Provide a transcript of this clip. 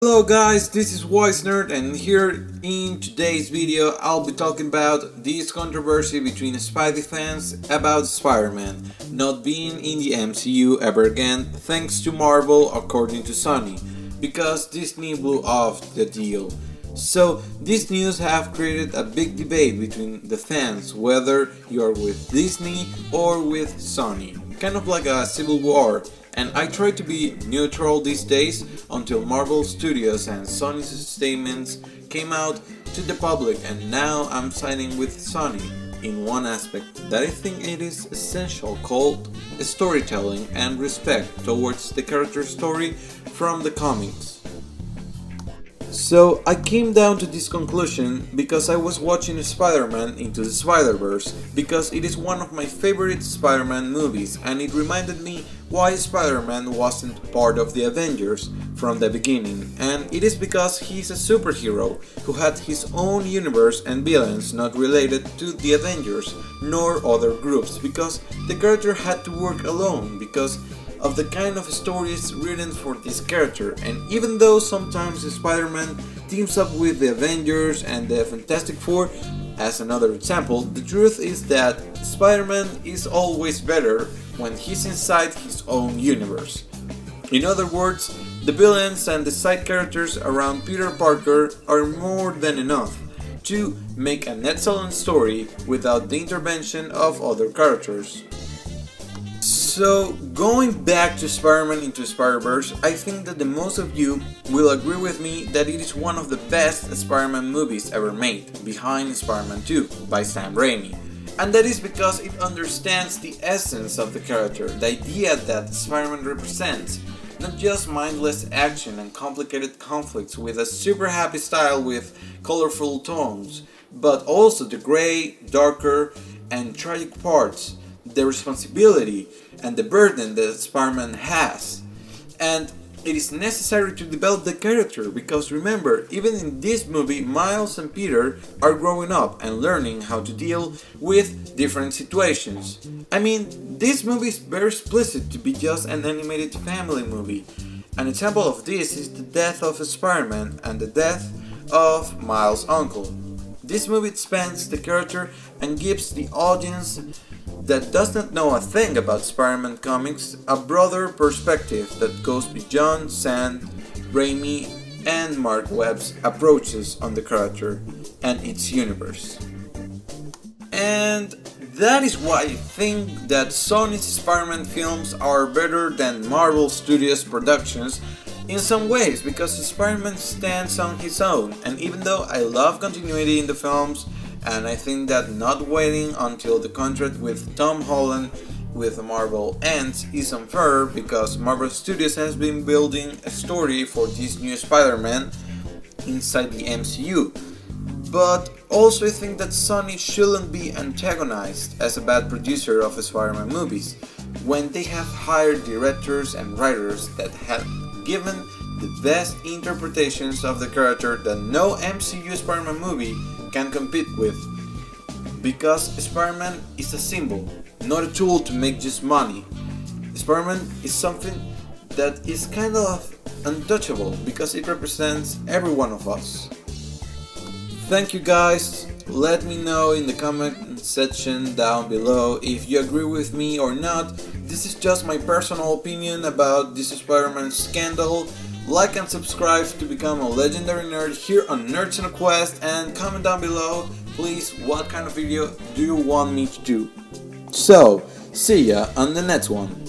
Hello guys, this is Nerd, and here in today's video I'll be talking about this controversy between Spidey fans about Spider-Man not being in the MCU ever again thanks to Marvel according to Sony, because Disney blew off the deal. So these news have created a big debate between the fans whether you're with Disney or with Sony, kind of like a civil war. And I try to be neutral these days until Marvel Studios and Sony's statements came out to the public, and now I'm siding with Sony in one aspect that I think it is essential, called storytelling and respect towards the character story from the comics. So I came down to this conclusion because I was watching Spider-Man Into the Spider-Verse, because it is one of my favorite Spider-Man movies and it reminded me why Spider-Man wasn't part of the Avengers from the beginning, and it is because he's a superhero who had his own universe and villains not related to the Avengers nor other groups, because the character had to work alone because of the kind of stories written for this character. And even though sometimes Spider-Man teams up with the Avengers and the Fantastic Four, as another example, the truth is that Spider-Man is always better when he's inside his own universe. In other words, the villains and the side characters around Peter Parker are more than enough to make an excellent story without the intervention of other characters. So, going back to Spider-Man Into Spider-Verse, I think that the most of you will agree with me that it is one of the best Spider-Man movies ever made, behind Spider-Man 2 by Sam Raimi. And that is because it understands the essence of the character, the idea that Spider-Man represents, not just mindless action and complicated conflicts with a super happy style with colorful tones, but also the grey, darker, and tragic parts, the responsibility and the burden that Spider-Man has. And it is necessary to develop the character because remember, even in this movie, Miles and Peter are growing up and learning how to deal with different situations. I mean, this movie is very explicit to be just an animated family movie. An example of this is the death of Spider-Man and the death of Miles' uncle. This movie expands the character and gives the audience that does not know a thing about Spider-Man comics a broader perspective that goes beyond Sam Raimi and Mark Webb's approaches on the character and its universe. And that is why I think that Sony's Spider-Man films are better than Marvel Studios productions in some ways, because Spider-Man stands on his own, and even though I love continuity in the films, and I think that not waiting until the contract with Tom Holland with Marvel ends is unfair, because Marvel Studios has been building a story for this new Spider-Man inside the MCU. But also I think that Sony shouldn't be antagonized as a bad producer of Spider-Man movies when they have hired directors and writers that have given the best interpretations of the character that no MCU Spider-Man movie can compete with, because Spider-Man is a symbol, not a tool to make just money. Spider-Man is something that is kind of untouchable because it represents every one of us. Thank you guys, let me know in the comment section down below if you agree with me or not. This is just my personal opinion about this Spider-Man scandal. Like and subscribe to become a legendary nerd here on Nerds on a Quest, and comment down below, please, what kind of video do you want me to do. So, see ya on the next one.